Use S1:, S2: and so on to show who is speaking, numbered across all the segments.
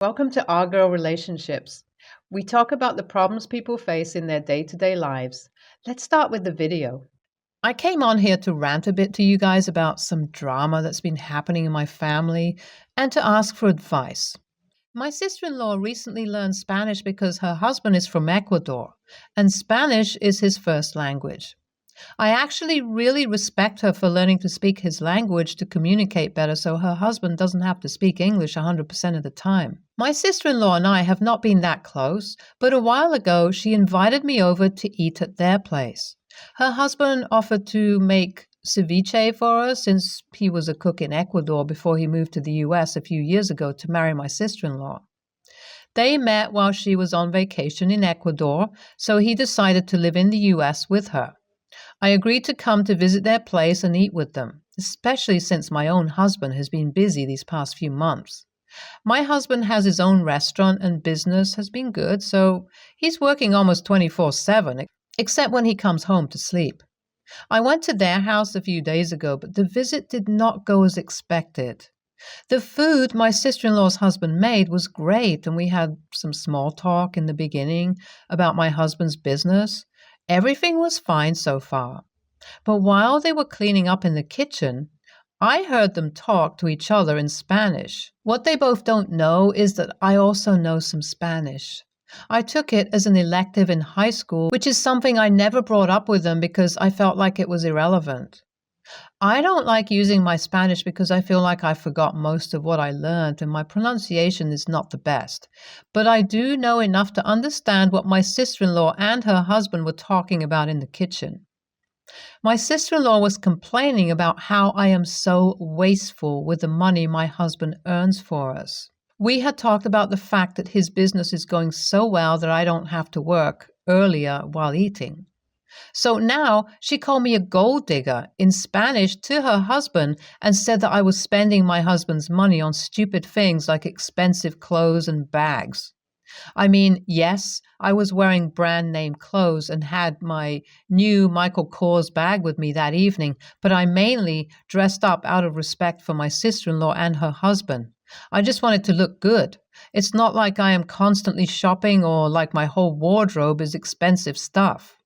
S1: Welcome to Our Girl Relationships. We talk about the problems people face in their day-to-day lives. Let's start with the video. I came on here to rant a bit to you guys about some drama that's been happening in my family and to ask for advice. My sister-in-law recently learned Spanish because her husband is from Ecuador, and Spanish is his first language. I actually really respect her for learning to speak his language to communicate better so her husband doesn't have to speak English 100% of the time. My sister-in-law and I have not been that close, but a while ago she invited me over to eat at their place. Her husband offered to make ceviche for us since he was a cook in Ecuador before he moved to the US a few years ago to marry my sister-in-law. They met while she was on vacation in Ecuador, so he decided to live in the US with her. I agreed to come to visit their place and eat with them, especially since my own husband has been busy these past few months. My husband has his own restaurant and business has been good, so he's working almost 24/7, except when he comes home to sleep. I went to their house a few days ago, but the visit did not go as expected. The food my sister-in-law's husband made was great, and we had some small talk in the beginning about my husband's business. Everything was fine so far. But while they were cleaning up in the kitchen, I heard them talk to each other in Spanish. What they both don't know is that I also know some Spanish. I took it as an elective in high school, which is something I never brought up with them because I felt like it was irrelevant. I don't like using my Spanish because I feel like I forgot most of what I learned and my pronunciation is not the best. But I do know enough to understand what my sister-in-law and her husband were talking about in the kitchen. My sister-in-law was complaining about how I am so wasteful with the money my husband earns for us. We had talked about the fact that his business is going so well that I don't have to work earlier while eating. So now she called me a gold digger in Spanish to her husband and said that I was spending my husband's money on stupid things like expensive clothes and bags. I mean, yes, I was wearing brand name clothes and had my new Michael Kors bag with me that evening, but I mainly dressed up out of respect for my sister-in-law and her husband. I just wanted to look good. It's not like I am constantly shopping or like my whole wardrobe is expensive stuff.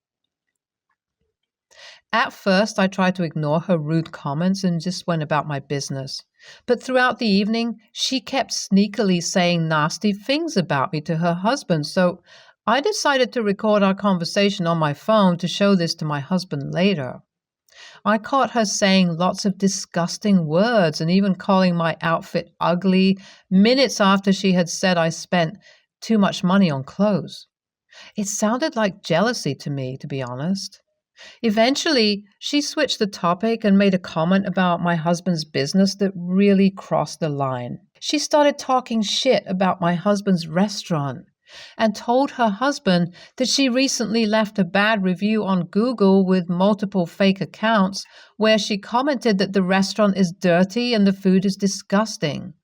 S1: At first, I tried to ignore her rude comments and just went about my business. But throughout the evening, she kept sneakily saying nasty things about me to her husband, so I decided to record our conversation on my phone to show this to my husband later. I caught her saying lots of disgusting words and even calling my outfit ugly minutes after she had said I spent too much money on clothes. It sounded like jealousy to me, to be honest. Eventually, she switched the topic and made a comment about my husband's business that really crossed the line. She started talking shit about my husband's restaurant and told her husband that she recently left a bad review on Google with multiple fake accounts where she commented that the restaurant is dirty and the food is disgusting.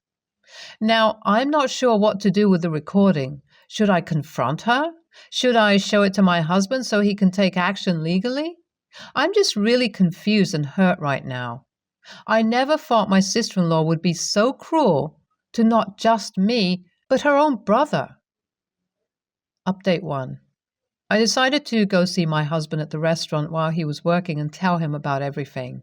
S1: Now, I'm not sure what to do with the recording. Should I confront her? Should I show it to my husband so he can take action legally? I'm just really confused and hurt right now. I never thought my sister-in-law would be so cruel to not just me, but her own brother. Update 1. I decided to go see my husband at the restaurant while he was working and tell him about everything.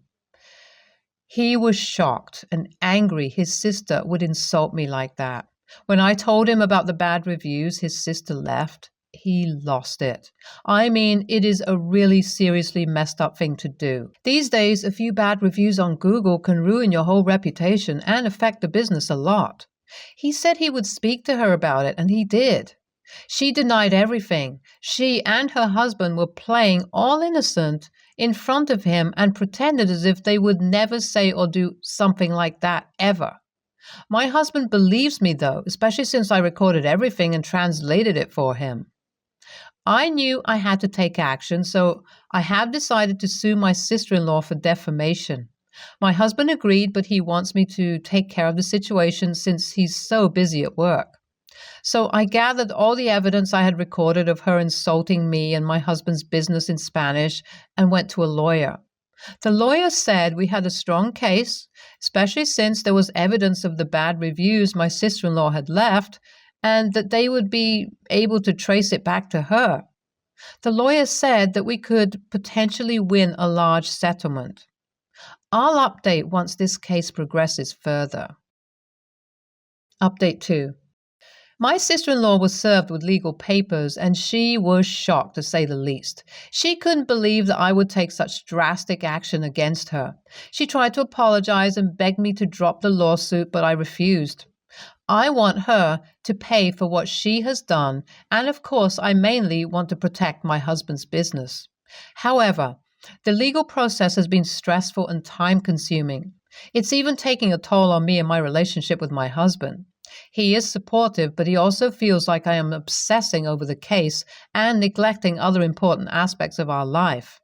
S1: He was shocked and angry his sister would insult me like that. When I told him about the bad reviews his sister left, he lost it. I mean, it is a really seriously messed up thing to do. These days, a few bad reviews on Google can ruin your whole reputation and affect the business a lot. He said he would speak to her about it, and he did. She denied everything. She and her husband were playing all innocent in front of him and pretended as if they would never say or do something like that ever. My husband believes me, though, especially since I recorded everything and translated it for him. I knew I had to take action, so I have decided to sue my sister-in-law for defamation. My husband agreed, but he wants me to take care of the situation since he's so busy at work. So I gathered all the evidence I had recorded of her insulting me and my husband's business in Spanish and went to a lawyer. The lawyer said we had a strong case, especially since there was evidence of the bad reviews my sister-in-law had left, and that they would be able to trace it back to her. The lawyer said that we could potentially win a large settlement. I'll update once this case progresses further. Update 2. My sister-in-law was served with legal papers, and she was shocked, to say the least. She couldn't believe that I would take such drastic action against her. She tried to apologize and begged me to drop the lawsuit, but I refused. I want her to pay for what she has done, and of course, I mainly want to protect my husband's business. However, the legal process has been stressful and time-consuming. It's even taking a toll on me and my relationship with my husband. He is supportive, but he also feels like I am obsessing over the case and neglecting other important aspects of our life.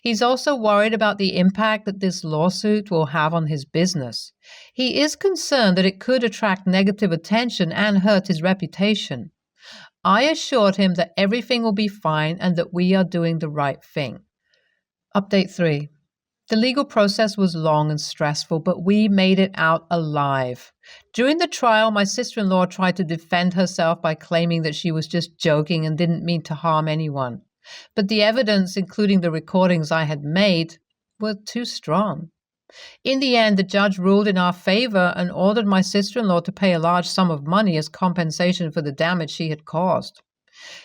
S1: He's also worried about the impact that this lawsuit will have on his business. He is concerned that it could attract negative attention and hurt his reputation. I assured him that everything will be fine and that we are doing the right thing. Update 3. The legal process was long and stressful, but we made it out alive. During the trial, my sister-in-law tried to defend herself by claiming that she was just joking and didn't mean to harm anyone. But the evidence, including the recordings I had made, were too strong. In the end, the judge ruled in our favor and ordered my sister-in-law to pay a large sum of money as compensation for the damage she had caused.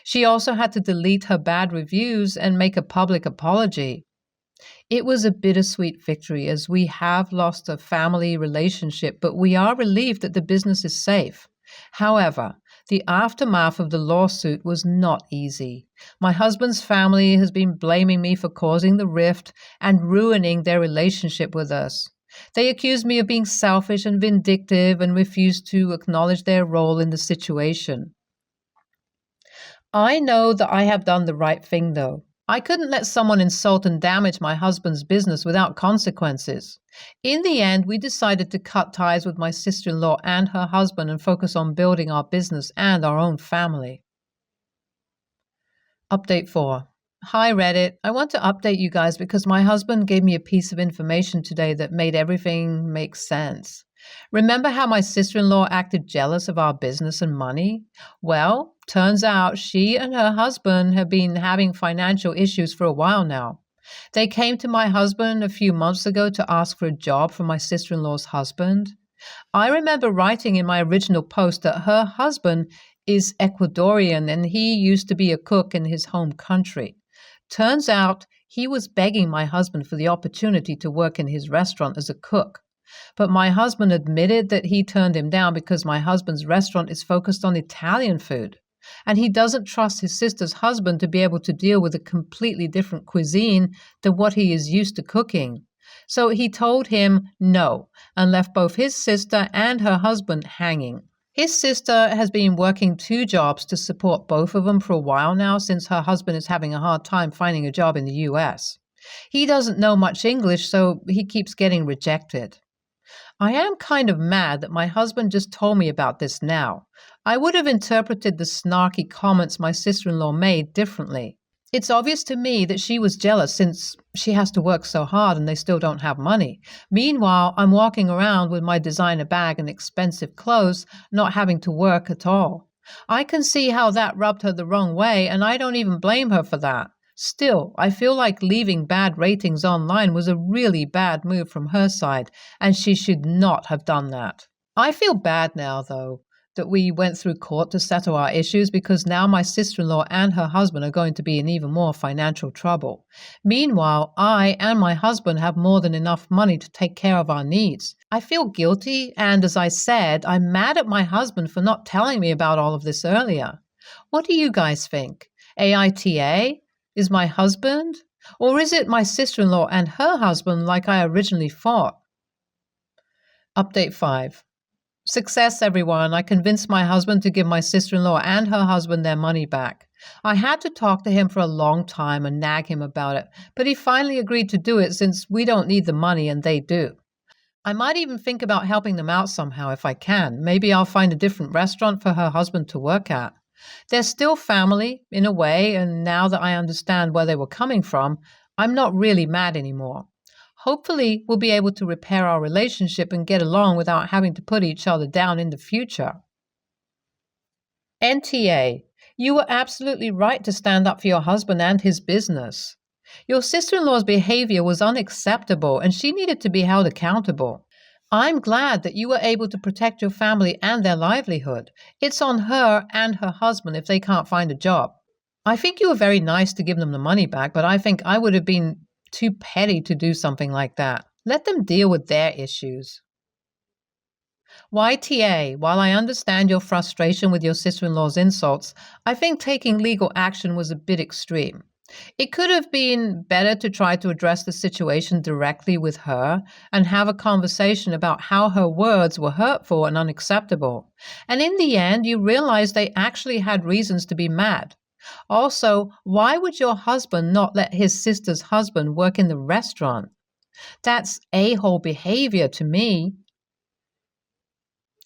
S1: She also had to delete her bad reviews and make a public apology. It was a bittersweet victory as we have lost a family relationship, but we are relieved that the business is safe. However, the aftermath of the lawsuit was not easy. My husband's family has been blaming me for causing the rift and ruining their relationship with us. They accuse me of being selfish and vindictive and refuse to acknowledge their role in the situation. I know that I have done the right thing, though. I couldn't let someone insult and damage my husband's business without consequences. In the end, we decided to cut ties with my sister-in-law and her husband and focus on building our business and our own family. Update 4. Hi Reddit. I want to update you guys because my husband gave me a piece of information today that made everything make sense. Remember how my sister-in-law acted jealous of our business and money? Well, turns out she and her husband have been having financial issues for a while now. They came to my husband a few months ago to ask for a job for my sister-in-law's husband. I remember writing in my original post that her husband is Ecuadorian and he used to be a cook in his home country. Turns out he was begging my husband for the opportunity to work in his restaurant as a cook. But my husband admitted that he turned him down because my husband's restaurant is focused on Italian food, and he doesn't trust his sister's husband to be able to deal with a completely different cuisine than what he is used to cooking. So he told him no and left both his sister and her husband hanging. His sister has been working 2 jobs to support both of them for a while now since her husband is having a hard time finding a job in the US. He doesn't know much English, so he keeps getting rejected. I am kind of mad that my husband just told me about this now. I would have interpreted the snarky comments my sister-in-law made differently. It's obvious to me that she was jealous since she has to work so hard and they still don't have money. Meanwhile, I'm walking around with my designer bag and expensive clothes, not having to work at all. I can see how that rubbed her the wrong way, and I don't even blame her for that. Still, I feel like leaving bad ratings online was a really bad move from her side, and she should not have done that. I feel bad now, though, that we went through court to settle our issues because now my sister-in-law and her husband are going to be in even more financial trouble. Meanwhile, I and my husband have more than enough money to take care of our needs. I feel guilty, and as I said, I'm mad at my husband for not telling me about all of this earlier. What do you guys think? AITA? Is my husband? Or is it my sister-in-law and her husband like I originally thought? Update 5. Success, everyone. I convinced my husband to give my sister-in-law and her husband their money back. I had to talk to him for a long time and nag him about it, but he finally agreed to do it since we don't need the money and they do. I might even think about helping them out somehow if I can. Maybe I'll find a different restaurant for her husband to work at. They're still family, in a way, and now that I understand where they were coming from, I'm not really mad anymore. Hopefully, we'll be able to repair our relationship and get along without having to put each other down in the future. NTA, you were absolutely right to stand up for your husband and his business. Your sister-in-law's behavior was unacceptable and she needed to be held accountable. I'm glad that you were able to protect your family and their livelihood. It's on her and her husband if they can't find a job. I think you were very nice to give them the money back, but I think I would have been too petty to do something like that. Let them deal with their issues. YTA, while I understand your frustration with your sister-in-law's insults, I think taking legal action was a bit extreme. It could have been better to try to address the situation directly with her and have a conversation about how her words were hurtful and unacceptable. And in the end, you realized they actually had reasons to be mad. Also, why would your husband not let his sister's husband work in the restaurant? That's a-hole behavior to me.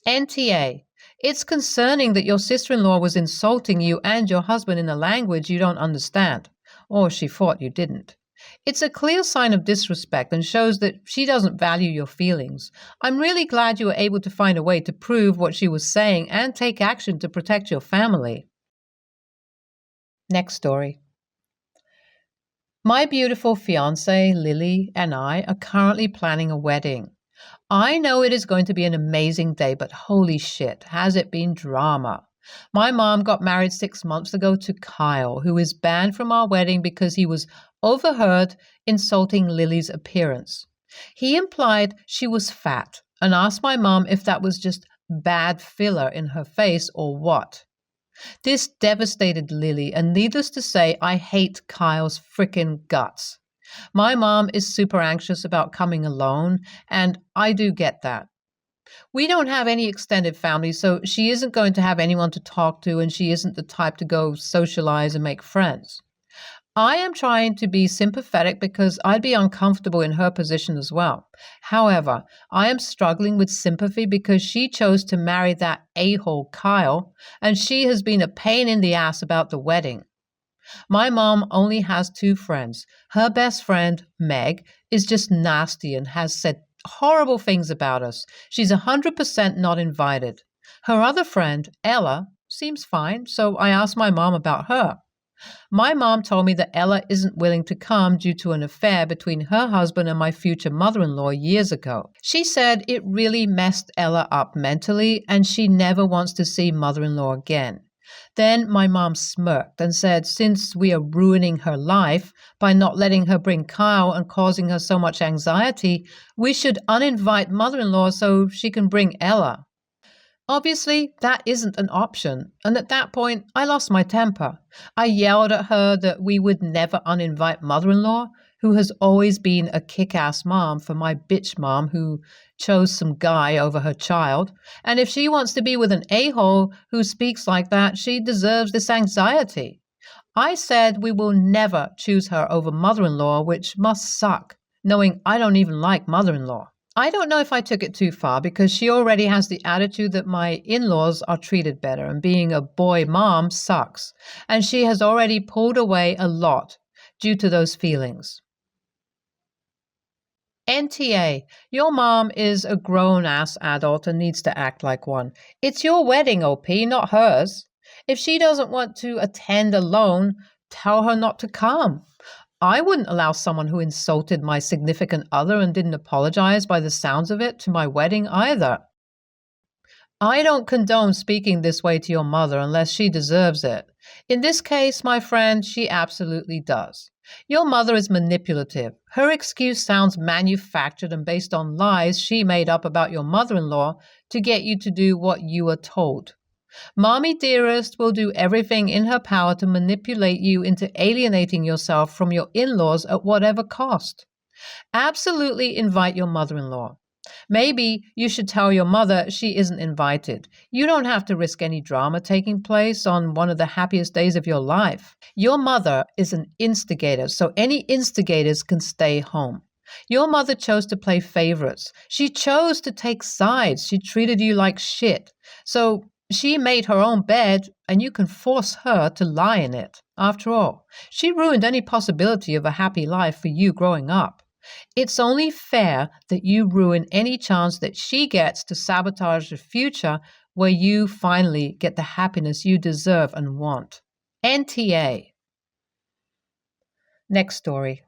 S1: NTA, it's concerning that your sister-in-law was insulting you and your husband in a language you don't understand, or she thought you didn't. It's a clear sign of disrespect and shows that she doesn't value your feelings. I'm really glad you were able to find a way to prove what she was saying and take action to protect your family. Next story. My beautiful fiancé, Lily, and I are currently planning a wedding. I know it is going to be an amazing day, but holy shit, has it been drama. My mom got married 6 months ago to Kyle, who is banned from our wedding because he was overheard insulting Lily's appearance. He implied she was fat and asked my mom if that was just bad filler in her face or what. This devastated Lily, and needless to say, I hate Kyle's frickin' guts. My mom is super anxious about coming alone, and I do get that. We don't have any extended family, so she isn't going to have anyone to talk to, and she isn't the type to go socialize and make friends. I am trying to be sympathetic because I'd be uncomfortable in her position as well. However, I am struggling with sympathy because she chose to marry that a-hole Kyle, and she has been a pain in the ass about the wedding. My mom only has 2 friends. Her best friend, Meg, is just nasty and has said horrible things about us. She's 100% not invited. Her other friend, Ella, seems fine, so I asked my mom about her. My mom told me that Ella isn't willing to come due to an affair between her husband and my future mother-in-law years ago. She said it really messed Ella up mentally and she never wants to see mother-in-law again. Then my mom smirked and said since we are ruining her life by not letting her bring Kyle and causing her so much anxiety, we should uninvite mother-in-law so she can bring Ella. Obviously, that isn't an option, and at that point, I lost my temper. I yelled at her that we would never uninvite mother-in-law, who has always been a kick-ass mom for my bitch mom who chose some guy over her child, and if she wants to be with an a-hole who speaks like that, she deserves this anxiety. I said we will never choose her over mother-in-law, which must suck, knowing I don't even like mother-in-law. I don't know if I took it too far because she already has the attitude that my in-laws are treated better and being a boy mom sucks, and she has already pulled away a lot due to those feelings. NTA, your mom is a grown-ass adult and needs to act like one. It's your wedding, OP, not hers. If she doesn't want to attend alone, tell her not to come. I wouldn't allow someone who insulted my significant other and didn't apologize by the sounds of it to my wedding either. I don't condone speaking this way to your mother unless she deserves it. In this case, my friend, she absolutely does. Your mother is manipulative. Her excuse sounds manufactured and based on lies she made up about your mother-in-law to get you to do what you were told. Mommy Dearest will do everything in her power to manipulate you into alienating yourself from your in-laws at whatever cost. Absolutely invite your mother-in-law. Maybe you should tell your mother she isn't invited. You don't have to risk any drama taking place on one of the happiest days of your life. Your mother is an instigator, so any instigators can stay home. Your mother chose to play favorites. She chose to take sides. She treated you like shit. So she made her own bed, and you can force her to lie in it. After all, she ruined any possibility of a happy life for you growing up. It's only fair that you ruin any chance that she gets to sabotage the future where you finally get the happiness you deserve and want. NTA. Next story.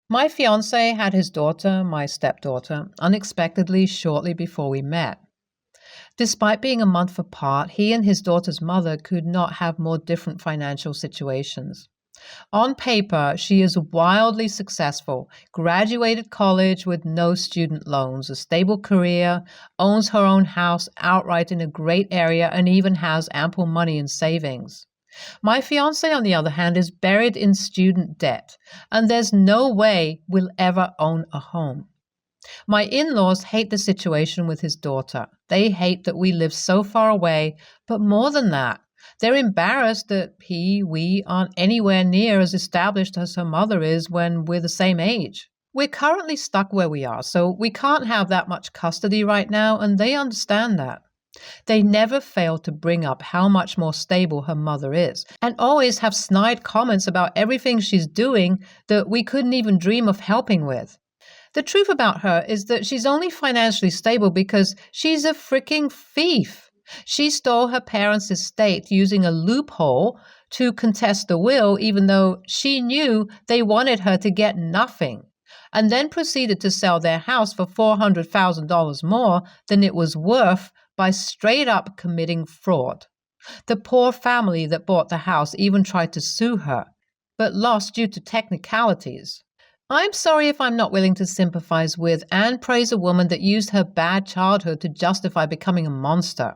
S1: My fiance had his daughter, my stepdaughter, unexpectedly shortly before we met. Despite being a month apart, he and his daughter's mother could not have more different financial situations. On paper, she is wildly successful, graduated college with no student loans, a stable career, owns her own house outright in a great area, and even has ample money in savings. My fiance, on the other hand, is buried in student debt, and there's no way we'll ever own a home. My in-laws hate the situation with his daughter. They hate that we live so far away, but more than that, they're embarrassed that we aren't anywhere near as established as her mother is when we're the same age. We're currently stuck where we are, so we can't have that much custody right now, and they understand that. They never fail to bring up how much more stable her mother is, and always have snide comments about everything she's doing that we couldn't even dream of helping with. The truth about her is that she's only financially stable because she's a freaking thief. She stole her parents' estate using a loophole to contest the will, even though she knew they wanted her to get nothing, and then proceeded to sell their house for $400,000 more than it was worth by straight up committing fraud. The poor family that bought the house even tried to sue her, but lost due to technicalities. I'm sorry if I'm not willing to sympathize with and praise a woman that used her bad childhood to justify becoming a monster.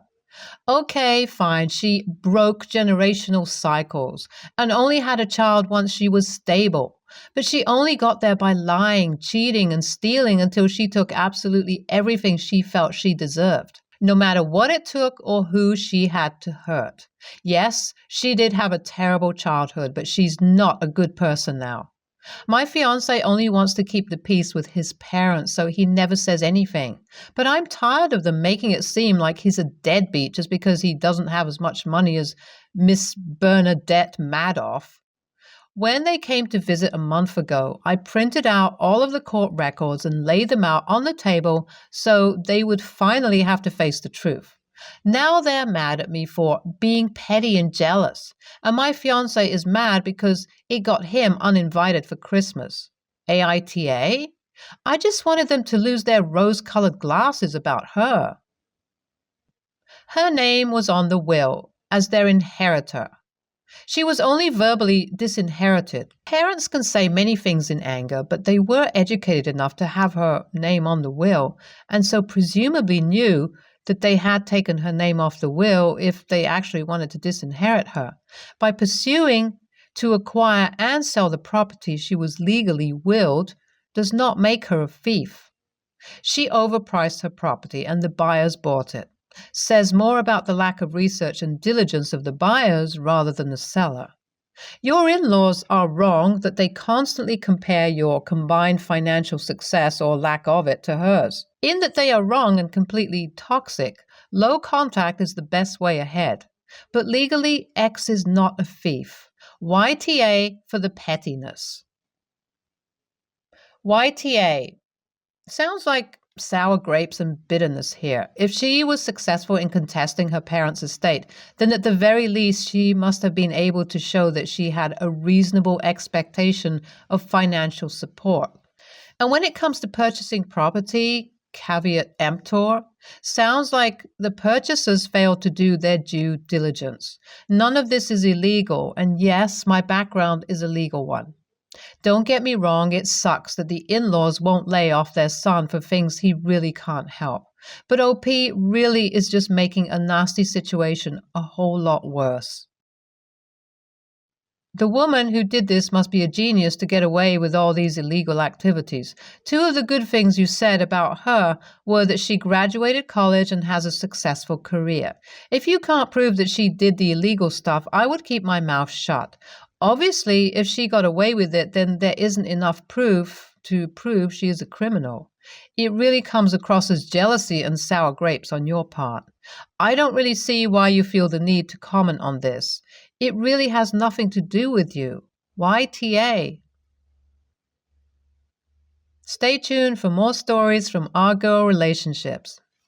S1: Okay, fine, she broke generational cycles and only had a child once she was stable. But she only got there by lying, cheating, and stealing until she took absolutely everything she felt she deserved, no matter what it took or who she had to hurt. Yes, she did have a terrible childhood, but she's not a good person now. My fiancé only wants to keep the peace with his parents, so he never says anything. But I'm tired of them making it seem like he's a deadbeat just because he doesn't have as much money as Miss Bernadette Madoff. When they came to visit a month ago, I printed out all of the court records and laid them out on the table so they would finally have to face the truth. Now they're mad at me for being petty and jealous, and my fiancé is mad because it got him uninvited for Christmas. AITA? I just wanted them to lose their rose-colored glasses about her. Her name was on the will as their inheritor. She was only verbally disinherited. Parents can say many things in anger, but they were educated enough to have her name on the will, and so presumably knew that they had taken her name off the will if they actually wanted to disinherit her. By pursuing to acquire and sell the property she was legally willed does not make her a thief. She overpriced her property and the buyers bought it. Says more about the lack of research and diligence of the buyers rather than the seller. Your in-laws are wrong that they constantly compare your combined financial success or lack of it to hers. In that they are wrong and completely toxic, low contact is the best way ahead. But legally, X is not a thief. YTA for the pettiness. YTA. Sounds like sour grapes and bitterness here. If she was successful in contesting her parents' estate, then at the very least she must have been able to show that she had a reasonable expectation of financial support. And when it comes to purchasing property, caveat emptor, sounds like the purchasers failed to do their due diligence. None of this is illegal, and yes, my background is a legal one. Don't get me wrong, it sucks that the in-laws won't lay off their son for things he really can't help. But OP really is just making a nasty situation a whole lot worse. The woman who did this must be a genius to get away with all these illegal activities. Two of the good things you said about her were that she graduated college and has a successful career. If you can't prove that she did the illegal stuff, I would keep my mouth shut. Obviously, if she got away with it, then there isn't enough proof to prove she is a criminal. It really comes across as jealousy and sour grapes on your part. I don't really see why you feel the need to comment on this. It really has nothing to do with you. YTA. Stay tuned for more stories from our girl relationships.